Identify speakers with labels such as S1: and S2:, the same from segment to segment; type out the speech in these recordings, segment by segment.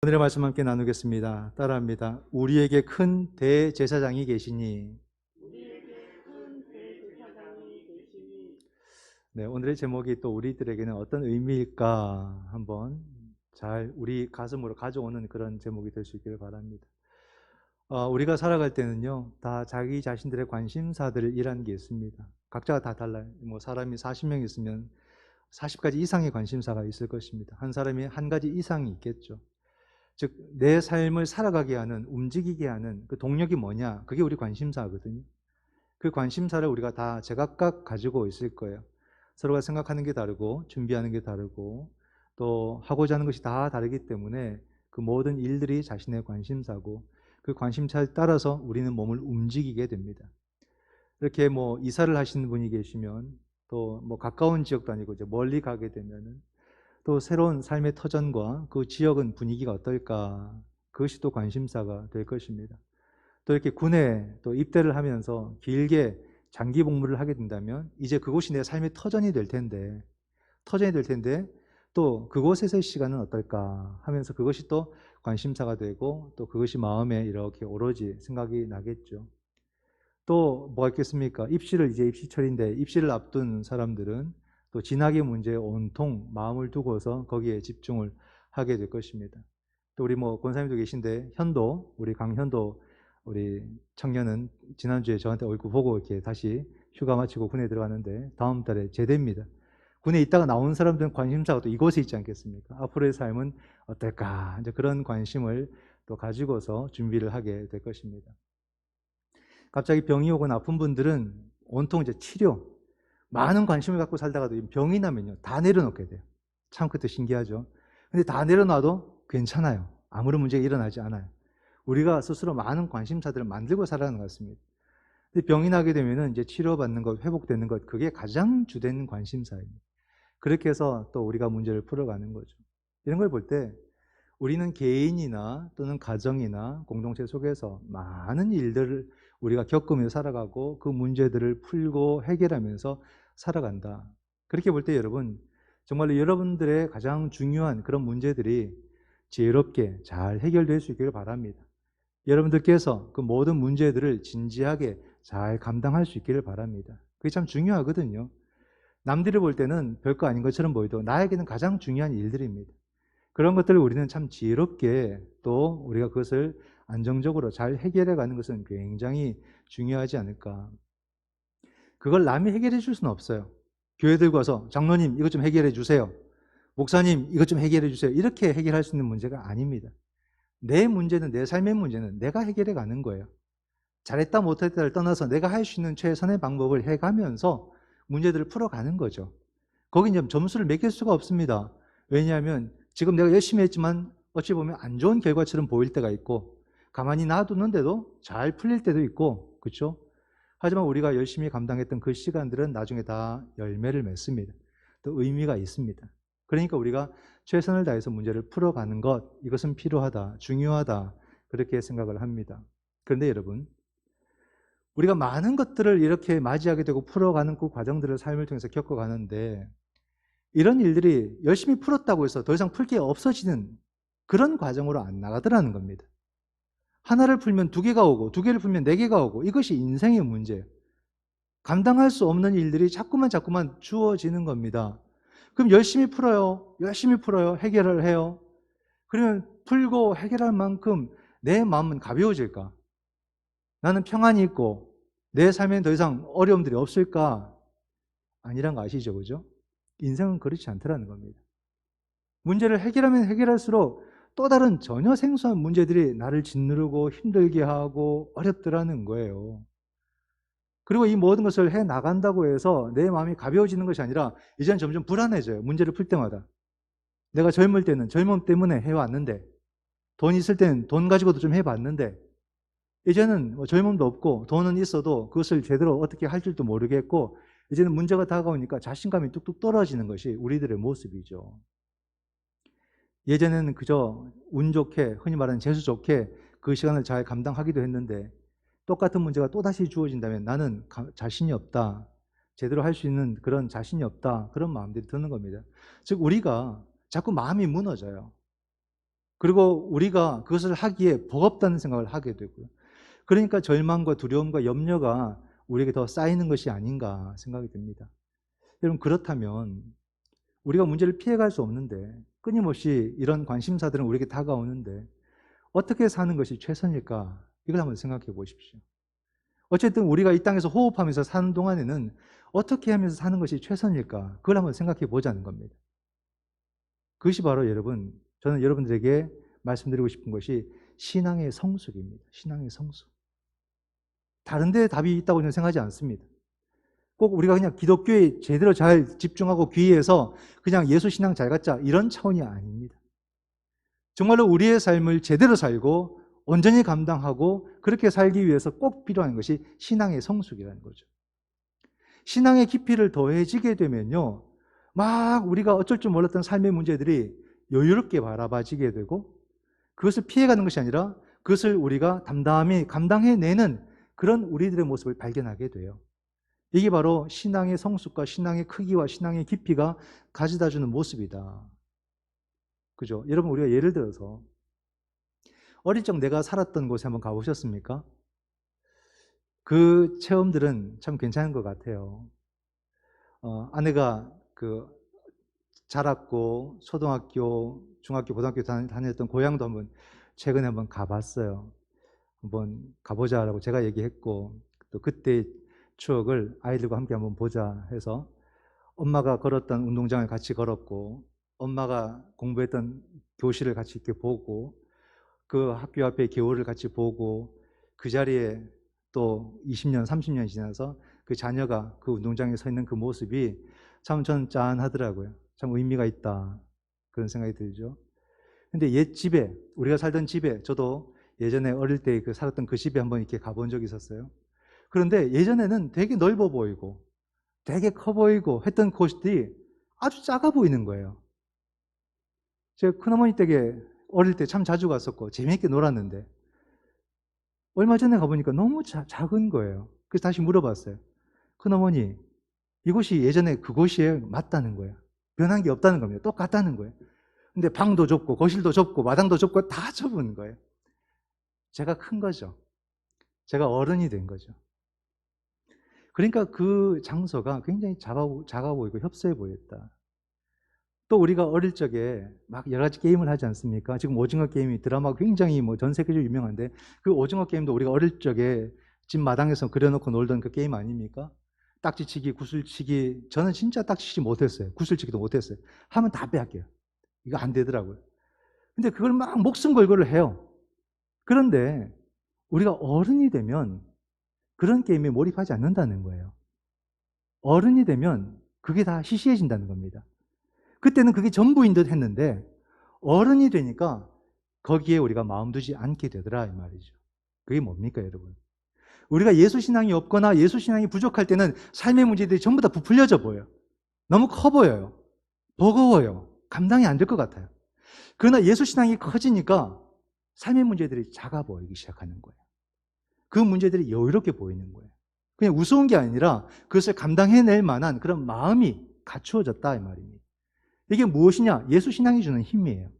S1: 오늘의 말씀 함께 나누겠습니다. 따라합니다. 우리에게 큰 대제사장이 계시니. 네, 오늘의 제목이 또 우리들에게는 어떤 의미일까 한번 잘 우리 가슴으로 가져오는 그런 제목이 될 수 있기를 바랍니다. 우리가 살아갈 때는요, 다 자기 자신들의 관심사들이라는 게 있습니다. 각자가 다 달라요. 뭐 사람이 40명 있으면 40가지 이상의 관심사가 있을 것입니다. 한 사람이 한 가지 이상이 있겠죠. 즉, 내 삶을 살아가게 하는, 움직이게 하는 그 동력이 뭐냐? 그게 우리 관심사거든요. 그 관심사를 우리가 다 제각각 가지고 있을 거예요. 서로가 생각하는 게 다르고, 준비하는 게 다르고, 또 하고자 하는 것이 다 다르기 때문에 그 모든 일들이 자신의 관심사고, 그 관심사에 따라서 우리는 몸을 움직이게 됩니다. 이렇게 뭐 이사를 하시는 분이 계시면, 또 뭐 가까운 지역도 아니고 이제 멀리 가게 되면은 또 새로운 삶의 터전과 그 지역은 분위기가 어떨까? 그것이 또 관심사가 될 것입니다. 또 이렇게 군에 또 입대를 하면서 길게 장기 복무를 하게 된다면 이제 그곳이 내 삶의 터전이 될 텐데 또 그곳에서의 시간은 어떨까 하면서 그것이 또 관심사가 되고 또 그것이 마음에 이렇게 오로지 생각이 나겠죠. 또 뭐가 있겠습니까? 이제 입시철인데 입시를 앞둔 사람들은 또 진학의 문제에 온통 마음을 두고서 거기에 집중을 하게 될 것입니다. 또 우리 뭐 권사님도 계신데 우리 강현도 우리 청년은 지난주에 저한테 얼굴 보고 이렇게 다시 휴가 마치고 군에 들어가는데 다음 달에 제대입니다. 군에 있다가 나온 사람들은 관심사가 또 이곳에 있지 않겠습니까? 앞으로의 삶은 어떨까? 이제 그런 관심을 또 가지고서 준비를 하게 될 것입니다. 갑자기 병이 오거나 아픈 분들은 온통 이제 치료, 많은 관심을 갖고 살다가도 병이 나면요, 다 내려놓게 돼요. 참 그것도 신기하죠. 근데 다 내려놔도 괜찮아요. 아무런 문제가 일어나지 않아요. 우리가 스스로 많은 관심사들을 만들고 살아가는 것 같습니다. 근데 병이 나게 되면은 이제 치료받는 것, 회복되는 것, 그게 가장 주된 관심사입니다. 그렇게 해서 또 우리가 문제를 풀어가는 거죠. 이런 걸 볼 때 우리는 개인이나 또는 가정이나 공동체 속에서 많은 일들을 우리가 겪으며 살아가고 그 문제들을 풀고 해결하면서 살아간다. 그렇게 볼 때 여러분, 정말로 여러분들의 가장 중요한 그런 문제들이 지혜롭게 잘 해결될 수 있기를 바랍니다. 여러분들께서 그 모든 문제들을 진지하게 잘 감당할 수 있기를 바랍니다. 그게 참 중요하거든요. 남들이 볼 때는 별거 아닌 것처럼 보여도 나에게는 가장 중요한 일들입니다. 그런 것들을 우리는 참 지혜롭게 또 우리가 그것을 안정적으로 잘 해결해 가는 것은 굉장히 중요하지 않을까. 그걸 남이 해결해 줄 수는 없어요. 교회 들고 와서 장로님 이것 좀 해결해 주세요. 목사님 이것 좀 해결해 주세요. 이렇게 해결할 수 있는 문제가 아닙니다. 내 문제는, 내 삶의 문제는 내가 해결해 가는 거예요. 잘했다 못했다를 떠나서 내가 할 수 있는 최선의 방법을 해가면서 문제들을 풀어가는 거죠. 거긴 점수를 매길 수가 없습니다. 왜냐하면 지금 내가 열심히 했지만 어찌 보면 안 좋은 결과처럼 보일 때가 있고 가만히 놔두는데도 잘 풀릴 때도 있고, 그렇죠? 하지만 우리가 열심히 감당했던 그 시간들은 나중에 다 열매를 맺습니다. 또 의미가 있습니다. 그러니까 우리가 최선을 다해서 문제를 풀어가는 것, 이것은 필요하다, 중요하다, 그렇게 생각을 합니다. 그런데 여러분, 우리가 많은 것들을 이렇게 맞이하게 되고 풀어가는 그 과정들을 삶을 통해서 겪어가는데 이런 일들이 열심히 풀었다고 해서 더 이상 풀 게 없어지는 그런 과정으로 안 나가더라는 겁니다. 하나를 풀면 두 개가 오고 두 개를 풀면 네 개가 오고 이것이 인생의 문제예요. 감당할 수 없는 일들이 자꾸만 주어지는 겁니다. 그럼 열심히 풀어요. 해결을 해요. 그러면 풀고 해결할 만큼 내 마음은 가벼워질까? 나는 평안이 있고 내 삶에는 더 이상 어려움들이 없을까? 아니란 거 아시죠? 그죠? 인생은 그렇지 않더라는 겁니다. 문제를 해결하면 해결할수록 또 다른 전혀 생소한 문제들이 나를 짓누르고 힘들게 하고 어렵더라는 거예요. 그리고 이 모든 것을 해 나간다고 해서 내 마음이 가벼워지는 것이 아니라 이제는 점점 불안해져요. 문제를 풀 때마다. 내가 젊을 때는 젊음 때문에 해왔는데, 돈 있을 때는 돈 가지고도 좀 해봤는데, 이제는 뭐 젊음도 없고 돈은 있어도 그것을 제대로 어떻게 할 줄도 모르겠고 이제는 문제가 다가오니까 자신감이 뚝뚝 떨어지는 것이 우리들의 모습이죠. 예전에는 그저 운 좋게, 흔히 말하는 재수 좋게 그 시간을 잘 감당하기도 했는데 똑같은 문제가 또다시 주어진다면 나는 자신이 없다. 제대로 할 수 있는 그런 자신이 없다. 그런 마음들이 드는 겁니다. 즉 우리가 자꾸 마음이 무너져요. 그리고 우리가 그것을 하기에 버겁다는 생각을 하게 되고요. 그러니까 절망과 두려움과 염려가 우리에게 더 쌓이는 것이 아닌가 생각이 듭니다. 여러분, 그렇다면 우리가 문제를 피해갈 수 없는데 끊임없이 이런 관심사들은 우리에게 다가오는데 어떻게 사는 것이 최선일까? 이걸 한번 생각해 보십시오. 어쨌든 우리가 이 땅에서 호흡하면서 사는 동안에는 어떻게 하면서 사는 것이 최선일까? 그걸 한번 생각해 보자는 겁니다. 그것이 바로 여러분, 저는 여러분들에게 말씀드리고 싶은 것이 신앙의 성숙입니다. 신앙의 성숙. 다른 데 답이 있다고 저는 생각하지 않습니다. 꼭 우리가 그냥 기독교에 제대로 잘 집중하고 귀의해서 그냥 예수 신앙 잘 갖자 이런 차원이 아닙니다. 정말로 우리의 삶을 제대로 살고 온전히 감당하고 그렇게 살기 위해서 꼭 필요한 것이 신앙의 성숙이라는 거죠. 신앙의 깊이를 더해지게 되면요, 막 우리가 어쩔 줄 몰랐던 삶의 문제들이 여유롭게 바라봐지게 되고 그것을 피해가는 것이 아니라 그것을 우리가 담담히 감당해내는 그런 우리들의 모습을 발견하게 돼요. 이게 바로 신앙의 성숙과 신앙의 크기와 신앙의 깊이가 가져다주는 모습이다. 그죠? 여러분, 우리가 예를 들어서 어릴 적 내가 살았던 곳에 한번 가보셨습니까? 그 체험들은 참 괜찮은 것 같아요. 아내가 자랐고 초등학교, 중학교, 고등학교 다녔던 고향도 최근에 한번 가봤어요. 한번 가보자라고 제가 얘기했고 또 그때 추억을 아이들과 함께 한번 보자 해서 엄마가 걸었던 운동장을 같이 걸었고 엄마가 공부했던 교실을 같이 이렇게 보고 그 학교 앞에 겨울을 같이 보고 그 자리에 또 20년, 30년 지나서 그 자녀가 그 운동장에 서 있는 그 모습이 참 저는 짠하더라고요. 참 의미가 있다. 그런 생각이 들죠. 근데 옛 집에, 우리가 살던 집에 저도 예전에 어릴 때 살았던 그 집에 한번 이렇게 가본 적이 있었어요. 그런데 예전에는 되게 넓어 보이고 되게 커 보이고 했던 곳이 아주 작아 보이는 거예요. 제가 큰어머니 댁에 어릴 때 참 자주 갔었고 재미있게 놀았는데 얼마 전에 가보니까 너무 작은 거예요. 그래서 다시 물어봤어요. 큰어머니, 이곳이 예전에 그곳이에요? 맞다는 거예요. 변한 게 없다는 겁니다. 똑같다는 거예요. 근데 방도 좁고 거실도 좁고 마당도 좁고 다 좁은 거예요. 제가 큰 거죠. 제가 어른이 된 거죠. 그러니까 그 장소가 굉장히 작아 보이고 협소해 보였다. 또 우리가 어릴 적에 막 여러 가지 게임을 하지 않습니까? 지금 오징어 게임이 드라마가 굉장히 전 세계적으로 유명한데 그 오징어 게임도 우리가 어릴 적에 집 마당에서 그려놓고 놀던 그 게임 아닙니까? 딱지치기, 구슬치기. 저는 진짜 딱지치기 못했어요. 구슬치기도 못했어요. 하면 다 빼앗겨요. 이거 안 되더라고요. 근데 그걸 막 목숨 걸고를 해요. 그런데 우리가 어른이 되면 그런 게임에 몰입하지 않는다는 거예요. 어른이 되면 그게 다 시시해진다는 겁니다. 그때는 그게 전부인 듯 했는데 어른이 되니까 거기에 우리가 마음 두지 않게 되더라 이 말이죠. 그게 뭡니까 여러분? 우리가 예수신앙이 없거나 예수신앙이 부족할 때는 삶의 문제들이 전부 다 부풀려져 보여요. 너무 커 보여요. 버거워요. 감당이 안 될 것 같아요. 그러나 예수신앙이 커지니까 삶의 문제들이 작아 보이기 시작하는 거예요. 그 문제들이 여유롭게 보이는 거예요. 그냥 우스운 게 아니라 그것을 감당해낼 만한 그런 마음이 갖추어졌다 이 말입니다. 이게 무엇이냐? 예수신앙이 주는 힘이에요.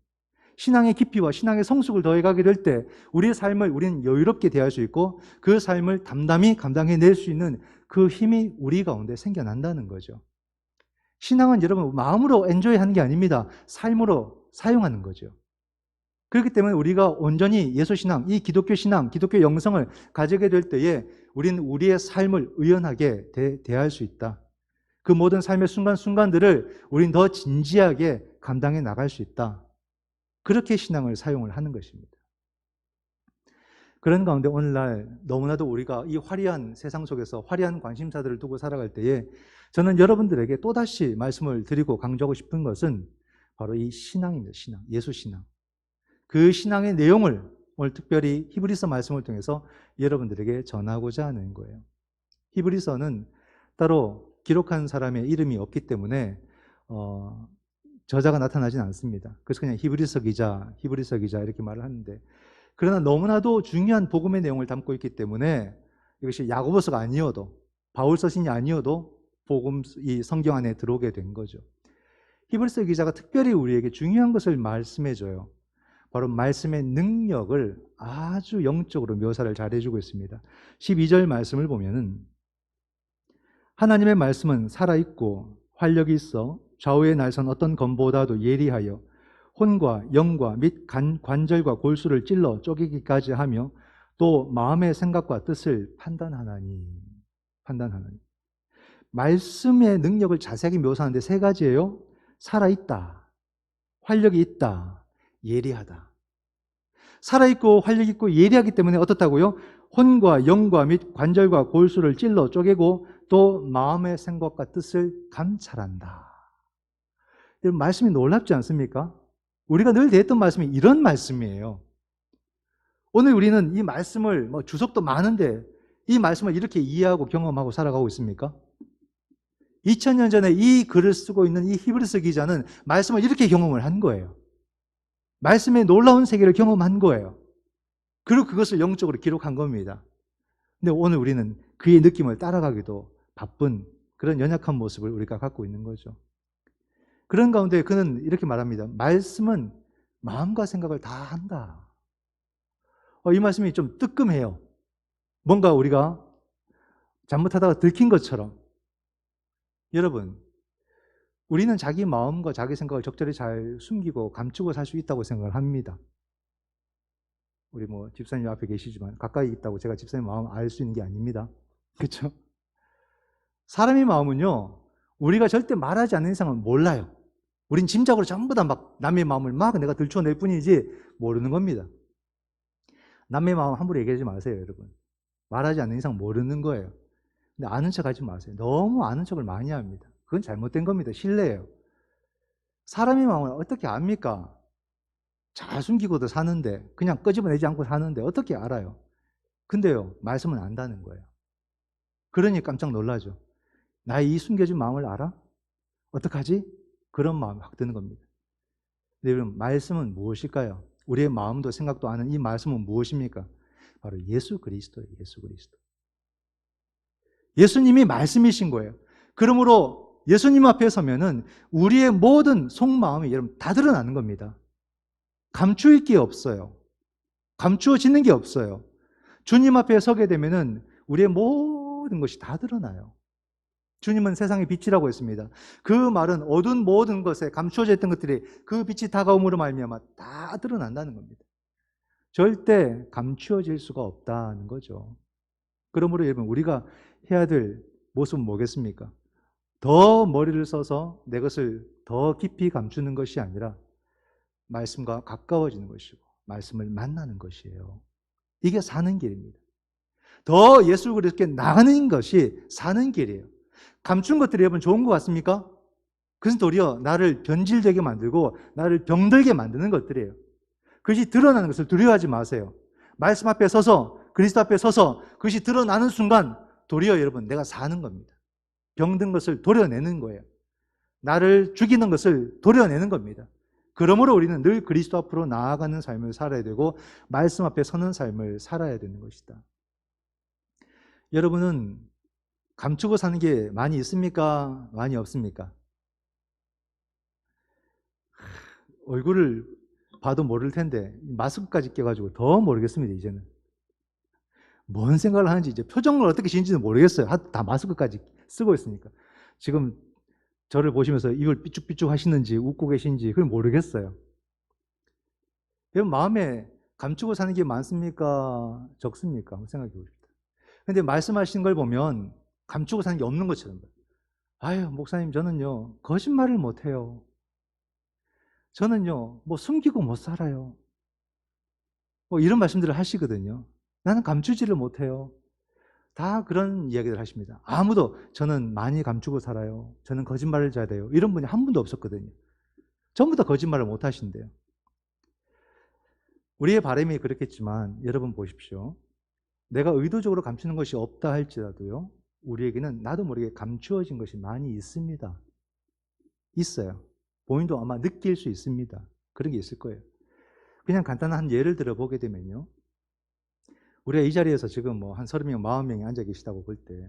S1: 신앙의 깊이와 신앙의 성숙을 더해가게 될 때 우리의 삶을 우리는 여유롭게 대할 수 있고 그 삶을 담담히 감당해낼 수 있는 그 힘이 우리 가운데 생겨난다는 거죠. 신앙은 여러분 마음으로 엔조이하는 게 아닙니다. 삶으로 사용하는 거죠. 그렇기 때문에 우리가 온전히 예수신앙, 이 기독교 신앙, 기독교 영성을 가지게 될 때에 우리는 우리의 삶을 의연하게 대할 수 있다. 그 모든 삶의 순간순간들을 우리는 더 진지하게 감당해 나갈 수 있다. 그렇게 신앙을 사용을 하는 것입니다. 그런 가운데 오늘날 너무나도 우리가 이 화려한 세상 속에서 화려한 관심사들을 두고 살아갈 때에 저는 여러분들에게 또다시 말씀을 드리고 강조하고 싶은 것은 바로 이 신앙입니다. 신앙, 예수신앙. 그 신앙의 내용을 오늘 특별히 히브리서 말씀을 통해서 여러분들에게 전하고자 하는 거예요. 히브리서는 따로 기록한 사람의 이름이 없기 때문에 저자가 나타나진 않습니다. 그래서 그냥 히브리서 기자 이렇게 말을 하는데 그러나 너무나도 중요한 복음의 내용을 담고 있기 때문에 이것이 야고보서가 아니어도 바울 서신이 아니어도 복음 이 성경 안에 들어오게 된 거죠. 히브리서 기자가 특별히 우리에게 중요한 것을 말씀해 줘요. 바로 말씀의 능력을 아주 영적으로 묘사를 잘 해주고 있습니다. 12절 말씀을 보면은 하나님의 말씀은 살아있고 활력이 있어 좌우에 날선 어떤 검보다도 예리하여 혼과 영과 및 관절과 골수를 찔러 쪼개기까지 하며 또 마음의 생각과 뜻을 판단하나니. 말씀의 능력을 자세하게 묘사하는데 세 가지예요. 살아있다, 활력이 있다, 예리하다. 살아있고 활력있고 예리하기 때문에 어떻다고요? 혼과 영과 및 관절과 골수를 찔러 쪼개고 또 마음의 생각과 뜻을 감찰한다. 여러분, 말씀이 놀랍지 않습니까? 우리가 늘 대했던 말씀이 이런 말씀이에요. 오늘 우리는 이 말씀을 주석도 많은데 이 말씀을 이렇게 이해하고 경험하고 살아가고 있습니까? 2000년 전에 이 글을 쓰고 있는 이 히브리서 기자는 말씀을 이렇게 경험을 한 거예요. 말씀의 놀라운 세계를 경험한 거예요. 그리고 그것을 영적으로 기록한 겁니다. 근데 오늘 우리는 그의 느낌을 따라가기도 바쁜 그런 연약한 모습을 우리가 갖고 있는 거죠. 그런 가운데 그는 이렇게 말합니다. 말씀은 마음과 생각을 다 한다. 이 말씀이 좀 뜨끔해요. 뭔가 우리가 잘못하다가 들킨 것처럼. 여러분, 우리는 자기 마음과 자기 생각을 적절히 잘 숨기고 감추고 살 수 있다고 생각을 합니다. 우리 집사님 앞에 계시지만 가까이 있다고 제가 집사님 마음 알 수 있는 게 아닙니다. 그렇죠? 사람의 마음은요, 우리가 절대 말하지 않는 이상은 몰라요. 우린 짐작으로 전부 다 남의 마음을 내가 들춰낼 뿐이지 모르는 겁니다. 남의 마음 함부로 얘기하지 마세요, 여러분. 말하지 않는 이상 모르는 거예요. 근데 아는 척 하지 마세요. 너무 아는 척을 많이 합니다. 그건 잘못된 겁니다. 실례예요. 사람의 마음을 어떻게 압니까? 잘 숨기고도 사는데, 그냥 끄집어내지 않고 사는데 어떻게 알아요? 근데요, 말씀은 안다는 거예요. 그러니 깜짝 놀라죠. 나의 이 숨겨진 마음을 알아? 어떡하지? 그런 마음이 확 드는 겁니다. 근데 여러분, 말씀은 무엇일까요? 우리의 마음도 생각도 아는 이 말씀은 무엇입니까? 바로 예수 그리스도예요. 예수 그리스도. 예수님이 말씀이신 거예요. 그러므로 예수님 앞에 서면은 우리의 모든 속마음이 여러분 다 드러나는 겁니다. 감추일 게 없어요. 감추어지는 게 없어요. 주님 앞에 서게 되면은 우리의 모든 것이 다 드러나요. 주님은 세상의 빛이라고 했습니다. 그 말은 어두운 모든 것에 감추어져 있던 것들이 그 빛이 다가옴으로 말미암아 다 드러난다는 겁니다. 절대 감추어질 수가 없다는 거죠. 그러므로 여러분, 우리가 해야 될 모습은 뭐겠습니까? 더 머리를 써서 내 것을 더 깊이 감추는 것이 아니라 말씀과 가까워지는 것이고 말씀을 만나는 것이에요. 이게 사는 길입니다. 더 예수 그리스도께 나가는 것이 사는 길이에요. 감춘 것들이 여러분 좋은 것 같습니까? 그것은 도리어 나를 변질되게 만들고 나를 병들게 만드는 것들이에요. 그것이 드러나는 것을 두려워하지 마세요. 말씀 앞에 서서 그리스도 앞에 서서 그것이 드러나는 순간 도리어 여러분 내가 사는 겁니다. 병든 것을 도려내는 거예요. 나를 죽이는 것을 도려내는 겁니다. 그러므로 우리는 늘 그리스도 앞으로 나아가는 삶을 살아야 되고 말씀 앞에 서는 삶을 살아야 되는 것이다. 여러분은 감추고 사는 게 많이 있습니까? 많이 없습니까? 얼굴을 봐도 모를 텐데 마스크까지 껴가지고 더 모르겠습니다. 이제는 뭔 생각을 하는지 이제 표정을 어떻게 지는지는 모르겠어요. 다 마스크까지 쓰고 있으니까. 지금 저를 보시면서 입을 삐죽삐죽 하시는지 웃고 계신지 그걸 모르겠어요. 여러분 마음에 감추고 사는 게 많습니까? 적습니까? 한번 생각해 보십시오. 근데 말씀하시는 걸 보면 감추고 사는 게 없는 것처럼. 아유, 목사님 저는요 거짓말을 못해요. 저는요 숨기고 못 살아요. 이런 말씀들을 하시거든요. 나는 감추지를 못해요. 다 그런 이야기를 하십니다. 아무도 저는 많이 감추고 살아요. 저는 거짓말을 잘해요. 이런 분이 한 분도 없었거든요. 전부 다 거짓말을 못 하신대요. 우리의 바람이 그렇겠지만 여러분 보십시오. 내가 의도적으로 감추는 것이 없다 할지라도요. 우리에게는 나도 모르게 감추어진 것이 많이 있습니다. 있어요. 본인도 아마 느낄 수 있습니다. 그런 게 있을 거예요. 그냥 간단한 예를 들어보게 되면요. 우리가 이 자리에서 지금 한 30명, 40명이 앉아 계시다고 볼 때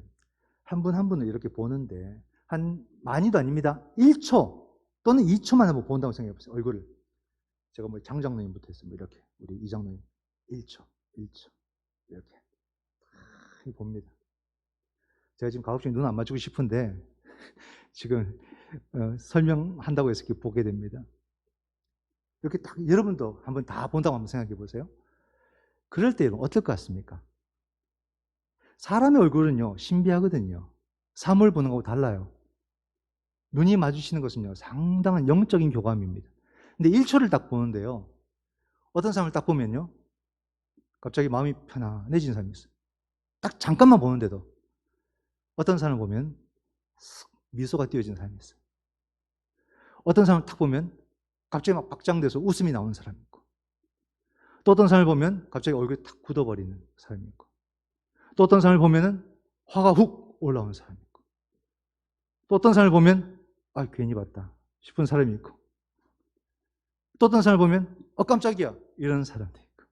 S1: 한 분 한 분을 이렇게 보는데 한 많이도 아닙니다. 1초 또는 2초만 한번 본다고 생각해 보세요. 얼굴을. 제가 뭐 장장로님부터 했어요. 뭐 이렇게 우리 이장로님 1초, 1초 이렇게 봅니다. 제가 지금 가급적 눈 안 맞추고 싶은데 지금 설명한다고 해서 이렇게 보게 됩니다. 이렇게 딱 여러분도 한번 다 본다고 한번 생각해 보세요. 그럴 때 어떨 것 같습니까? 사람의 얼굴은요 신비하거든요. 사물 보는 거하고 달라요. 눈이 마주치는 것은요 상당한 영적인 교감입니다. 근데 1초를 딱 보는데요, 어떤 사람을 딱 보면요 갑자기 마음이 편안해지는 사람이 있어요. 딱 잠깐만 보는데도 어떤 사람을 보면 미소가 띄어지는 사람이 있어요. 어떤 사람을 딱 보면 갑자기 막 박장돼서 웃음이 나오는 사람이 있고, 또 어떤 사람을 보면 갑자기 얼굴이 탁 굳어버리는 사람이 있고, 또 어떤 사람을 보면은 화가 훅 올라오는 사람이 있고, 또 어떤 사람을 보면 아 괜히 봤다 싶은 사람이 있고, 또 어떤 사람을 보면 깜짝이야 이런 사람도 있고.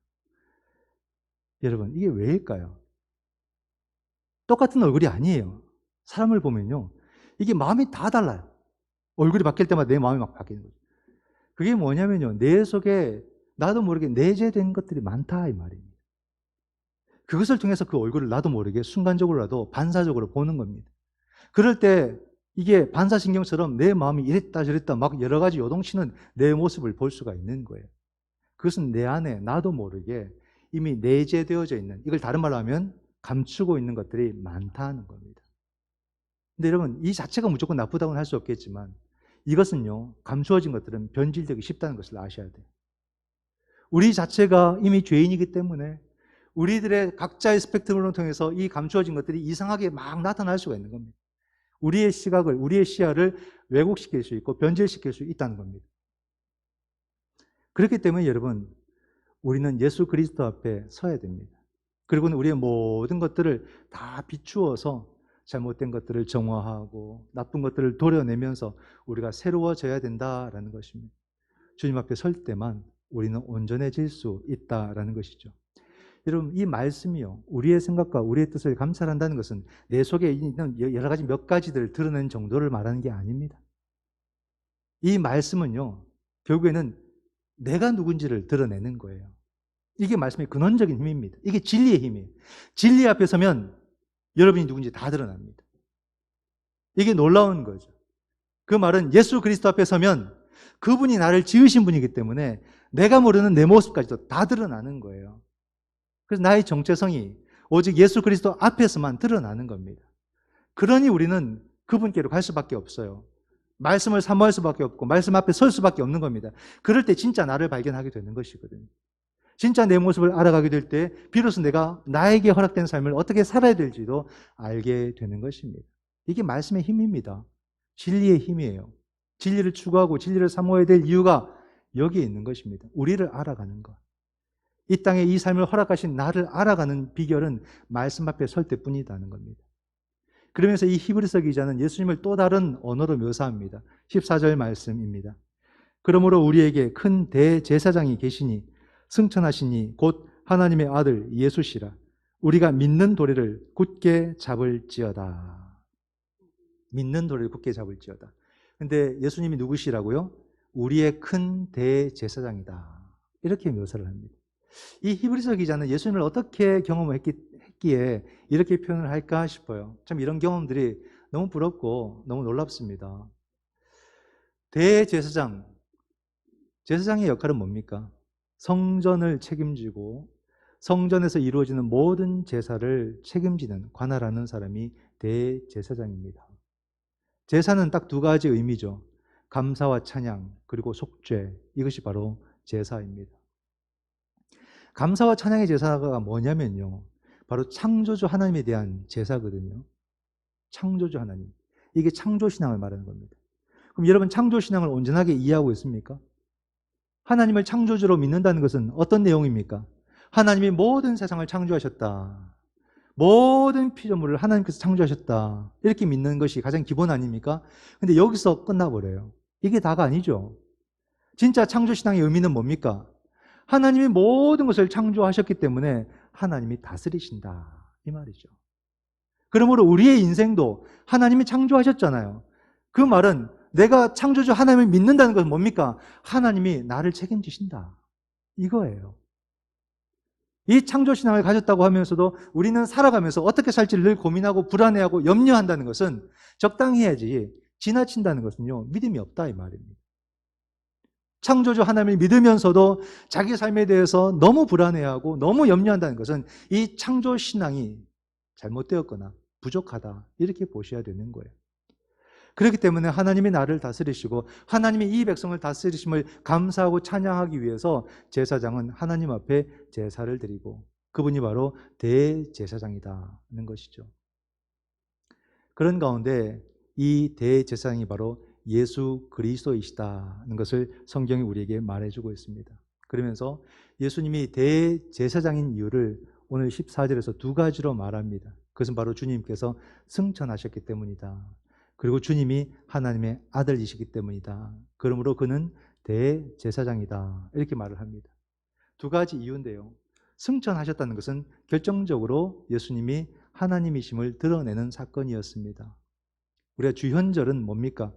S1: 여러분 이게 왜일까요? 똑같은 얼굴이 아니에요. 사람을 보면요 이게 마음이 다 달라요. 얼굴이 바뀔 때마다 내 마음이 막 바뀌는 거죠. 그게 뭐냐면요 내 속에 나도 모르게 내재된 것들이 많다 이 말입니다. 그것을 통해서 그 얼굴을 나도 모르게 순간적으로라도 반사적으로 보는 겁니다. 그럴 때 이게 반사신경처럼 내 마음이 이랬다 저랬다 막 여러 가지 요동치는 내 모습을 볼 수가 있는 거예요. 그것은 내 안에 나도 모르게 이미 내재되어져 있는, 이걸 다른 말로 하면 감추고 있는 것들이 많다는 겁니다. 근데 여러분 이 자체가 무조건 나쁘다고는 할 수 없겠지만 이것은요 감추어진 것들은 변질되기 쉽다는 것을 아셔야 돼요. 우리 자체가 이미 죄인이기 때문에 우리들의 각자의 스펙트럼을 통해서 이 감추어진 것들이 이상하게 막 나타날 수가 있는 겁니다. 우리의 시각을, 우리의 시야를 왜곡시킬 수 있고 변질시킬 수 있다는 겁니다. 그렇기 때문에 여러분 우리는 예수 그리스도 앞에 서야 됩니다. 그리고는 우리의 모든 것들을 다 비추어서 잘못된 것들을 정화하고 나쁜 것들을 도려내면서 우리가 새로워져야 된다라는 것입니다. 주님 앞에 설 때만 우리는 온전해질 수 있다라는 것이죠. 여러분 이 말씀이요 우리의 생각과 우리의 뜻을 감찰한다는 것은 내 속에 있는 여러 가지 몇 가지들을 드러낸 정도를 말하는 게 아닙니다. 이 말씀은요 결국에는 내가 누군지를 드러내는 거예요. 이게 말씀의 근원적인 힘입니다. 이게 진리의 힘이에요. 진리 앞에 서면 여러분이 누군지 다 드러납니다. 이게 놀라운 거죠. 그 말은 예수 그리스도 앞에 서면 그분이 나를 지으신 분이기 때문에 내가 모르는 내 모습까지도 다 드러나는 거예요. 그래서 나의 정체성이 오직 예수 그리스도 앞에서만 드러나는 겁니다. 그러니 우리는 그분께로 갈 수밖에 없어요. 말씀을 사모할 수밖에 없고 말씀 앞에 설 수밖에 없는 겁니다. 그럴 때 진짜 나를 발견하게 되는 것이거든요. 진짜 내 모습을 알아가게 될 때 비로소 내가 나에게 허락된 삶을 어떻게 살아야 될지도 알게 되는 것입니다. 이게 말씀의 힘입니다. 진리의 힘이에요. 진리를 추구하고 진리를 사모해야 될 이유가 여기에 있는 것입니다. 우리를 알아가는 것. 이 땅에 이 삶을 허락하신 나를 알아가는 비결은 말씀 앞에 설 때뿐이라는 겁니다. 그러면서 이 히브리서 기자는 예수님을 또 다른 언어로 묘사합니다. 14절 말씀입니다. 그러므로 우리에게 큰 대제사장이 계시니 승천하시니 곧 하나님의 아들 예수시라. 우리가 믿는 도리를 굳게 잡을지어다. 믿는 도리를 굳게 잡을지어다. 근데 예수님이 누구시라고요? 우리의 큰 대제사장이다. 이렇게 묘사를 합니다. 이 히브리서 기자는 예수님을 어떻게 경험을 했기에 이렇게 표현을 할까 싶어요. 참 이런 경험들이 너무 부럽고 너무 놀랍습니다. 대제사장, 제사장의 역할은 뭡니까? 성전을 책임지고 성전에서 이루어지는 모든 제사를 책임지는 관할하는 사람이 대제사장입니다. 제사는 딱 두 가지 의미죠. 감사와 찬양 그리고 속죄, 이것이 바로 제사입니다. 감사와 찬양의 제사가 뭐냐면요 바로 창조주 하나님에 대한 제사거든요. 창조주 하나님, 이게 창조신앙을 말하는 겁니다. 그럼 여러분 창조신앙을 온전하게 이해하고 있습니까? 하나님을 창조주로 믿는다는 것은 어떤 내용입니까? 하나님이 모든 세상을 창조하셨다. 모든 피조물을 하나님께서 창조하셨다. 이렇게 믿는 것이 가장 기본 아닙니까? 근데 여기서 끝나버려요. 이게 다가 아니죠. 진짜 창조신앙의 의미는 뭡니까? 하나님이 모든 것을 창조하셨기 때문에 하나님이 다스리신다. 이 말이죠. 그러므로 우리의 인생도 하나님이 창조하셨잖아요. 그 말은 내가 창조주 하나님을 믿는다는 것은 뭡니까? 하나님이 나를 책임지신다. 이거예요. 이 창조신앙을 가졌다고 하면서도 우리는 살아가면서 어떻게 살지를 늘 고민하고 불안해하고 염려한다는 것은 적당히 해야지 지나친다는 것은요, 믿음이 없다 이 말입니다. 창조주 하나님을 믿으면서도 자기 삶에 대해서 너무 불안해하고 너무 염려한다는 것은 이 창조신앙이 잘못되었거나 부족하다 이렇게 보셔야 되는 거예요. 그렇기 때문에 하나님이 나를 다스리시고 하나님이 이 백성을 다스리심을 감사하고 찬양하기 위해서 제사장은 하나님 앞에 제사를 드리고 그분이 바로 대제사장이다는 것이죠. 그런 가운데 이 대제사장이 바로 예수 그리스도이시다는 것을 성경이 우리에게 말해주고 있습니다. 그러면서 예수님이 대제사장인 이유를 오늘 14절에서 두 가지로 말합니다. 그것은 바로 주님께서 승천하셨기 때문이다. 그리고 주님이 하나님의 아들이시기 때문이다. 그러므로 그는 대제사장이다. 이렇게 말을 합니다. 두 가지 이유인데요. 승천하셨다는 것은 결정적으로 예수님이 하나님이심을 드러내는 사건이었습니다. 우리가 주현절은 뭡니까?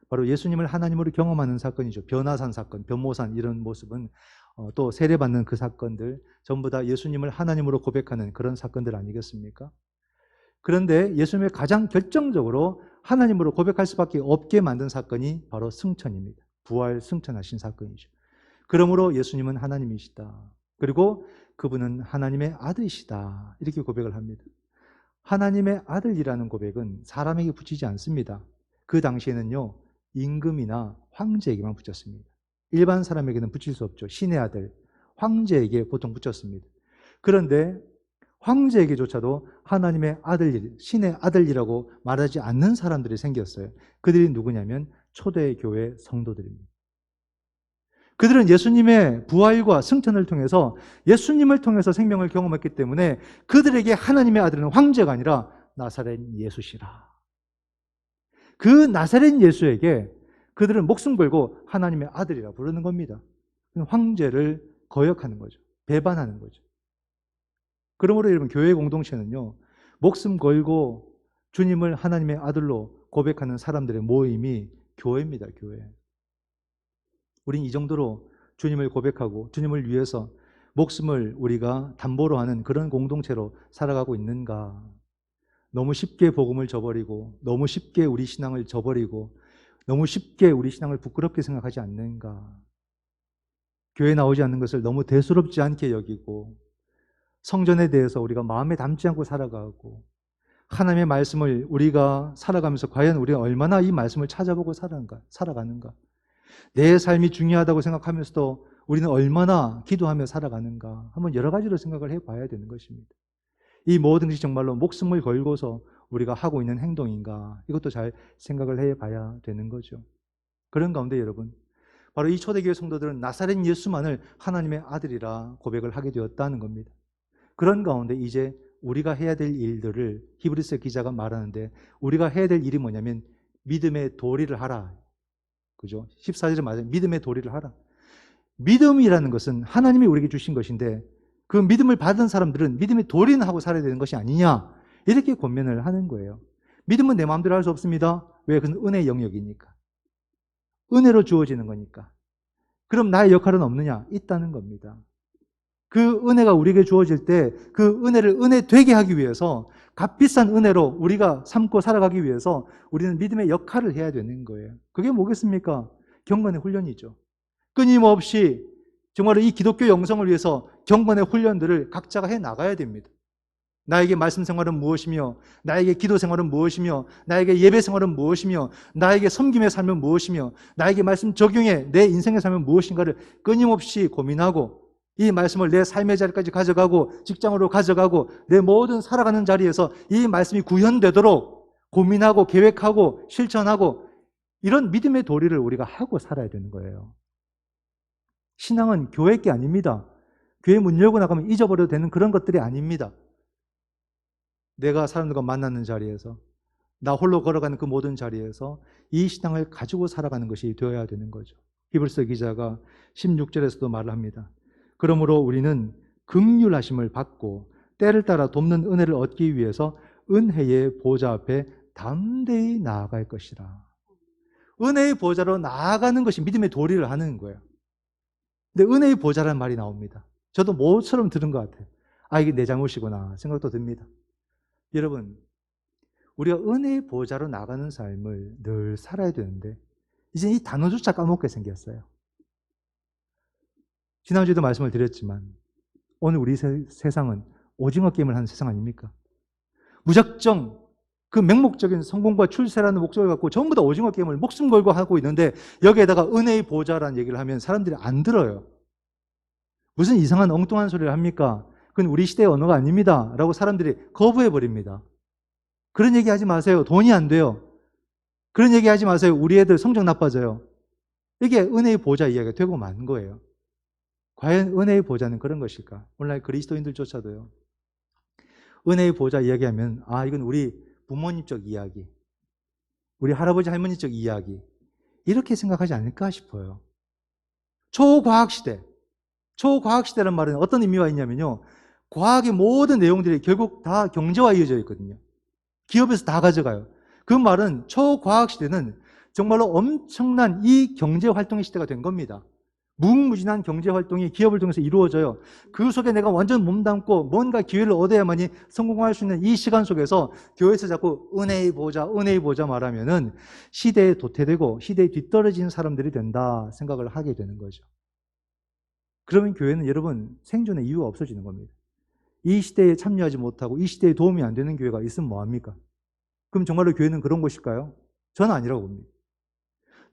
S1: 바로 예수님을 하나님으로 경험하는 사건이죠. 변화산 사건, 변모산 이런 모습은 또 세례받는 그 사건들 전부 다 예수님을 하나님으로 고백하는 그런 사건들 아니겠습니까? 그런데 예수님을 가장 결정적으로 하나님으로 고백할 수밖에 없게 만든 사건이 바로 승천입니다. 부활 승천하신 사건이죠. 그러므로 예수님은 하나님이시다. 그리고 그분은 하나님의 아들이시다. 이렇게 고백을 합니다. 하나님의 아들이라는 고백은 사람에게 붙이지 않습니다. 그 당시에는요, 임금이나 황제에게만 붙였습니다. 일반 사람에게는 붙일 수 없죠. 신의 아들, 황제에게 보통 붙였습니다. 그런데 황제에게조차도 하나님의 아들, 신의 아들이라고 말하지 않는 사람들이 생겼어요. 그들이 누구냐면 초대교회 성도들입니다. 그들은 예수님의 부활과 승천을 통해서 예수님을 통해서 생명을 경험했기 때문에 그들에게 하나님의 아들은 황제가 아니라 나사렛 예수시라. 그 나사렛 예수에게 그들은 목숨 걸고 하나님의 아들이라 부르는 겁니다. 황제를 거역하는 거죠. 배반하는 거죠. 그러므로 여러분 교회 공동체는요, 목숨 걸고 주님을 하나님의 아들로 고백하는 사람들의 모임이 교회입니다. 교회. 우린 이 정도로 주님을 고백하고 주님을 위해서 목숨을 우리가 담보로 하는 그런 공동체로 살아가고 있는가? 너무 쉽게 복음을 저버리고 너무 쉽게 우리 신앙을 저버리고 너무 쉽게 우리 신앙을 부끄럽게 생각하지 않는가? 교회 나오지 않는 것을 너무 대수롭지 않게 여기고 성전에 대해서 우리가 마음에 담지 않고 살아가고 하나님의 말씀을 우리가 살아가면서 과연 우리가 얼마나 이 말씀을 찾아보고 살아가는가? 내 삶이 중요하다고 생각하면서도 우리는 얼마나 기도하며 살아가는가? 한번 여러 가지로 생각을 해봐야 되는 것입니다. 이 모든 것이 정말로 목숨을 걸고서 우리가 하고 있는 행동인가? 이것도 잘 생각을 해봐야 되는 거죠. 그런 가운데 여러분, 바로 이 초대교회 성도들은 나사렛 예수만을 하나님의 아들이라 고백을 하게 되었다는 겁니다. 그런 가운데 이제 우리가 해야 될 일들을 히브리서 기자가 말하는데 우리가 해야 될 일이 뭐냐면 믿음의 도리를 하라. 그죠? 14절에 맞아요. 믿음의 도리를 하라. 믿음이라는 것은 하나님이 우리에게 주신 것인데 그 믿음을 받은 사람들은 믿음의 도리는 하고 살아야 되는 것이 아니냐 이렇게 권면을 하는 거예요. 믿음은 내 마음대로 할 수 없습니다. 왜? 그건 은혜의 영역이니까. 은혜로 주어지는 거니까. 그럼 나의 역할은 없느냐? 있다는 겁니다. 그 은혜가 우리에게 주어질 때 그 은혜를 은혜 되게 하기 위해서 값비싼 은혜로 우리가 삼고 살아가기 위해서 우리는 믿음의 역할을 해야 되는 거예요. 그게 뭐겠습니까? 경건의 훈련이죠. 끊임없이 정말 이 기독교 영성을 위해서 경건의 훈련들을 각자가 해 나가야 됩니다. 나에게 말씀 생활은 무엇이며 나에게 기도 생활은 무엇이며 나에게 예배 생활은 무엇이며 나에게 섬김의 삶은 무엇이며 나에게 말씀 적용해 내 인생의 삶은 무엇인가를 끊임없이 고민하고 이 말씀을 내 삶의 자리까지 가져가고 직장으로 가져가고 내 모든 살아가는 자리에서 이 말씀이 구현되도록 고민하고 계획하고 실천하고 이런 믿음의 도리를 우리가 하고 살아야 되는 거예요. 신앙은 교회 게 아닙니다. 교회 문 열고 나가면 잊어버려도 되는 그런 것들이 아닙니다. 내가 사람들과 만나는 자리에서 나 홀로 걸어가는 그 모든 자리에서 이 신앙을 가지고 살아가는 것이 되어야 되는 거죠. 히브리서 기자가 16절에서도 말을 합니다. 그러므로 우리는 긍휼하심을 받고 때를 따라 돕는 은혜를 얻기 위해서 은혜의 보좌 앞에 담대히 나아갈 것이라. 은혜의 보좌로 나아가는 것이 믿음의 도리를 하는 거예요. 근데 은혜의 보좌라는 말이 나옵니다. 저도 모처럼 들은 것 같아요. 아, 이게 내 잘못이구나 생각도 듭니다. 여러분, 우리가 은혜의 보좌로 나가는 삶을 늘 살아야 되는데 이제 이 단어조차 까먹게 생겼어요. 지난주에도 말씀을 드렸지만 오늘 우리 세상은 오징어 게임을 하는 세상 아닙니까? 무작정 그 맹목적인 성공과 출세라는 목적을 갖고 전부 다 오징어 게임을 목숨 걸고 하고 있는데 여기에다가 은혜의 보좌라는 얘기를 하면 사람들이 안 들어요. 무슨 이상한 엉뚱한 소리를 합니까? 그건 우리 시대의 언어가 아닙니다 라고 사람들이 거부해버립니다. 그런 얘기 하지 마세요. 돈이 안 돼요. 그런 얘기 하지 마세요. 우리 애들 성적 나빠져요. 이게 은혜의 보좌 이야기가 되고 만 거예요. 과연 은혜의 보좌는 그런 것일까? 오늘날 그리스도인들조차도요. 은혜의 보좌 이야기하면 아, 이건 우리 부모님적 이야기, 우리 할아버지 할머니적 이야기 이렇게 생각하지 않을까 싶어요. 초과학시대, 초과학시대란 말은 어떤 의미가 있냐면요, 과학의 모든 내용들이 결국 다 경제와 이어져 있거든요. 기업에서 다 가져가요. 그 말은 초과학시대는 정말로 엄청난 이 경제활동의 시대가 된 겁니다. 무궁무진한 경제활동이 기업을 통해서 이루어져요. 그 속에 내가 완전 몸담고 뭔가 기회를 얻어야만이 성공할 수 있는 이 시간 속에서 교회에서 자꾸 은혜의 보좌 말하면은 시대에 도태되고 시대에 뒤떨어진 사람들이 된다 생각을 하게 되는 거죠. 그러면 교회는 여러분 생존의 이유가 없어지는 겁니다. 이 시대에 참여하지 못하고 이 시대에 도움이 안 되는 교회가 있으면 뭐합니까? 그럼 정말로 교회는 그런 것일까요? 저는 아니라고 봅니다.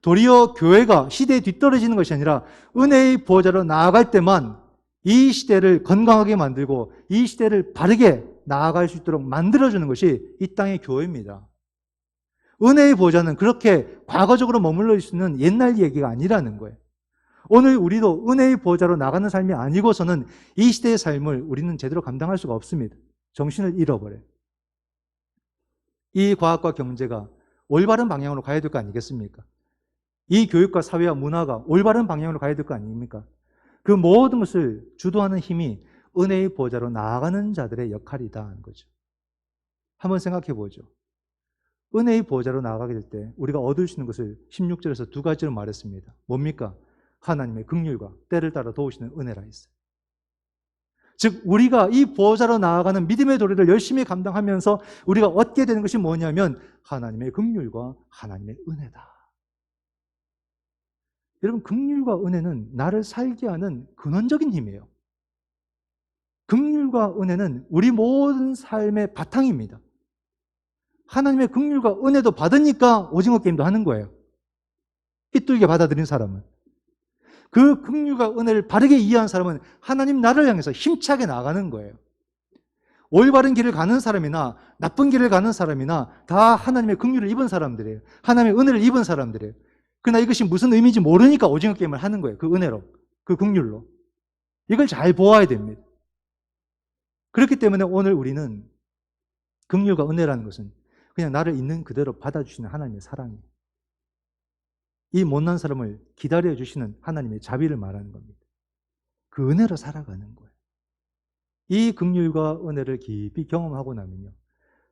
S1: 도리어 교회가 시대에 뒤떨어지는 것이 아니라 은혜의 보좌로 나아갈 때만 이 시대를 건강하게 만들고 이 시대를 바르게 나아갈 수 있도록 만들어주는 것이 이 땅의 교회입니다. 은혜의 보좌는 그렇게 과거적으로 머물러 있는 옛날 얘기가 아니라는 거예요. 오늘 우리도 은혜의 보좌로 나가는 삶이 아니고서는 이 시대의 삶을 우리는 제대로 감당할 수가 없습니다. 정신을 잃어버려요. 이 과학과 경제가 올바른 방향으로 가야 될 거 아니겠습니까? 이 교육과 사회와 문화가 올바른 방향으로 가야 될 거 아닙니까? 그 모든 것을 주도하는 힘이 은혜의 보좌로 나아가는 자들의 역할이다 하는 거죠. 한번 생각해 보죠. 은혜의 보좌로 나아가게 될 때 우리가 얻을 수 있는 것을 16절에서 두 가지로 말했습니다. 뭡니까? 하나님의 긍휼과 때를 따라 도우시는 은혜라 했어요. 즉 우리가 이 보좌로 나아가는 믿음의 도리를 열심히 감당하면서 우리가 얻게 되는 것이 뭐냐면 하나님의 긍휼과 하나님의 은혜다. 여러분, 긍휼과 은혜는 나를 살게 하는 근원적인 힘이에요. 긍휼과 은혜는 우리 모든 삶의 바탕입니다. 하나님의 긍휼과 은혜도 받으니까 오징어 게임도 하는 거예요. 삐뚤게 받아들인 사람은. 그 긍휼과 은혜를 바르게 이해한 사람은 하나님 나라를 향해서 힘차게 나가는 거예요. 올바른 길을 가는 사람이나 나쁜 길을 가는 사람이나 다 하나님의 긍휼을 입은 사람들이에요. 하나님의 은혜를 입은 사람들이에요. 그러나 이것이 무슨 의미인지 모르니까 오징어 게임을 하는 거예요. 그 은혜로, 그 긍휼로. 이걸 잘 보아야 됩니다. 그렇기 때문에 오늘 우리는 긍휼과 은혜라는 것은 그냥 나를 있는 그대로 받아주시는 하나님의 사랑이에요. 이 못난 사람을 기다려주시는 하나님의 자비를 말하는 겁니다. 그 은혜로 살아가는 거예요. 이 긍휼과 은혜를 깊이 경험하고 나면요,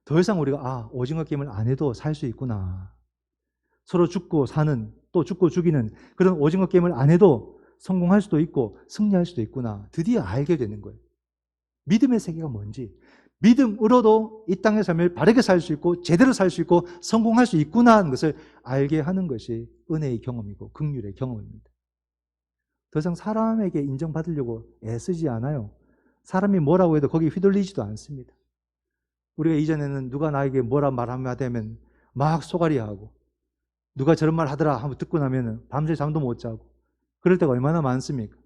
S1: 더 이상 우리가 오징어 게임을 안 해도 살 수 있구나, 서로 죽고 사는, 또 죽고 죽이는 그런 오징어 게임을 안 해도 성공할 수도 있고 승리할 수도 있구나, 드디어 알게 되는 거예요. 믿음의 세계가 뭔지, 믿음으로도 이 땅의 삶을 바르게 살 수 있고 제대로 살 수 있고 성공할 수 있구나 하는 것을 알게 하는 것이 은혜의 경험이고 긍휼의 경험입니다. 더 이상 사람에게 인정받으려고 애쓰지 않아요. 사람이 뭐라고 해도 거기에 휘둘리지도 않습니다. 우리가 이전에는 누가 나에게 뭐라 말하면 되면 막 쏘가리하고, 누가 저런 말 하더라 하고 듣고 나면 밤새 잠도 못 자고, 그럴 때가 얼마나 많습니까?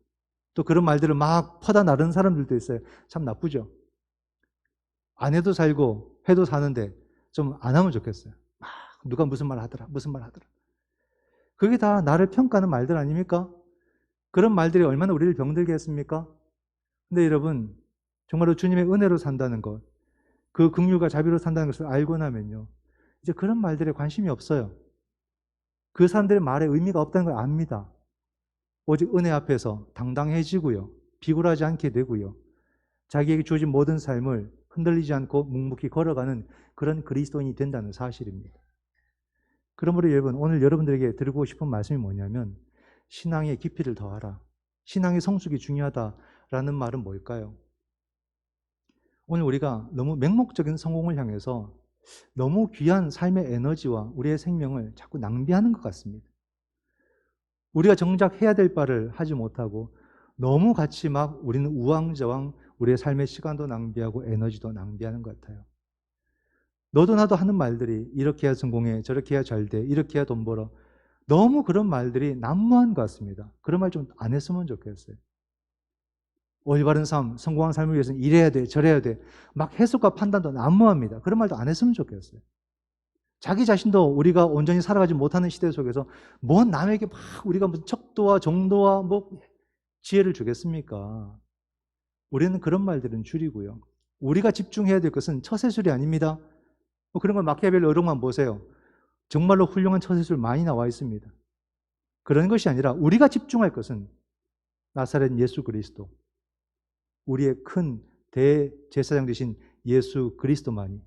S1: 또 그런 말들을 막 퍼다 나르는 사람들도 있어요. 참 나쁘죠. 안 해도 살고 해도 사는데 좀 안 하면 좋겠어요. 막 누가 무슨 말 하더라, 무슨 말 하더라. 그게 다 나를 평가하는 말들 아닙니까? 그런 말들이 얼마나 우리를 병들게 했습니까? 근데 여러분, 정말로 주님의 은혜로 산다는 것, 그 긍휼과 자비로 산다는 것을 알고 나면요, 이제 그런 말들에 관심이 없어요. 그 사람들의 말에 의미가 없다는 걸 압니다. 오직 은혜 앞에서 당당해지고요, 비굴하지 않게 되고요, 자기에게 주어진 모든 삶을 흔들리지 않고 묵묵히 걸어가는 그런 그리스도인이 된다는 사실입니다. 그러므로 여러분, 오늘 여러분들에게 드리고 싶은 말씀이 뭐냐면 신앙의 깊이를 더하라. 신앙의 성숙이 중요하다라는 말은 뭘까요? 오늘 우리가 너무 맹목적인 성공을 향해서 너무 귀한 삶의 에너지와 우리의 생명을 자꾸 낭비하는 것 같습니다. 우리가 정작 해야 될 바를 하지 못하고 너무 같이 막 우리는 우왕좌왕 우리의 삶의 시간도 낭비하고 에너지도 낭비하는 것 같아요. 너도 나도 하는 말들이 이렇게 해야 성공해, 저렇게 해야 잘 돼, 이렇게 해야 돈 벌어. 너무 그런 말들이 난무한 것 같습니다. 그런 말 좀 안 했으면 좋겠어요. 올바른 삶, 성공한 삶을 위해서는 이래야 돼, 저래야 돼. 막 해석과 판단도 난무합니다. 그런 말도 안 했으면 좋겠어요. 자기 자신도 우리가 온전히 살아가지 못하는 시대 속에서 뭔 남에게 막 우리가 무슨 척도와 정도와 뭐 지혜를 주겠습니까? 우리는 그런 말들은 줄이고요. 우리가 집중해야 될 것은 처세술이 아닙니다. 뭐 그런 걸 마키아벨리 어록만 보세요. 정말로 훌륭한 처세술 많이 나와 있습니다. 그런 것이 아니라 우리가 집중할 것은 나사렛 예수 그리스도, 우리의 큰 대제사장 되신 예수 그리스도만이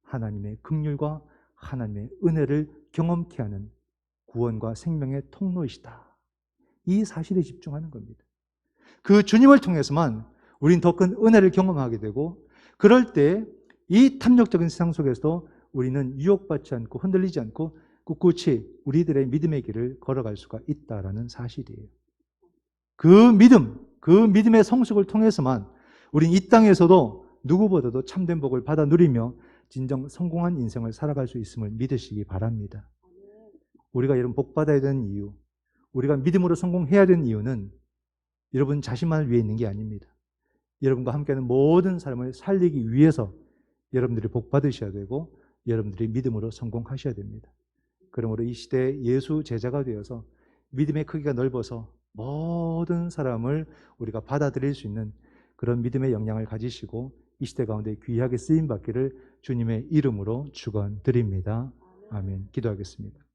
S1: 하나님의 긍휼과 하나님의 은혜를 경험케 하는 구원과 생명의 통로이시다. 이 사실에 집중하는 겁니다. 그 주님을 통해서만 우린 더 큰 은혜를 경험하게 되고, 그럴 때 이 탐욕적인 세상 속에서도 우리는 유혹받지 않고 흔들리지 않고 꿋꿋이 우리들의 믿음의 길을 걸어갈 수가 있다라는 사실이에요. 그 믿음의 성숙을 통해서만 우린 이 땅에서도 누구보다도 참된 복을 받아 누리며 진정 성공한 인생을 살아갈 수 있음을 믿으시기 바랍니다. 우리가 여러분 복 받아야 되는 이유, 우리가 믿음으로 성공해야 되는 이유는 여러분 자신만을 위해 있는 게 아닙니다. 여러분과 함께하는 모든 삶을 살리기 위해서 여러분들이 복 받으셔야 되고 여러분들이 믿음으로 성공하셔야 됩니다. 그러므로 이 시대에 예수 제자가 되어서 믿음의 크기가 넓어서 모든 사람을 우리가 받아들일 수 있는 그런 믿음의 역량을 가지시고 이 시대 가운데 귀하게 쓰임받기를 주님의 이름으로 축원드립니다. 아멘. 기도하겠습니다.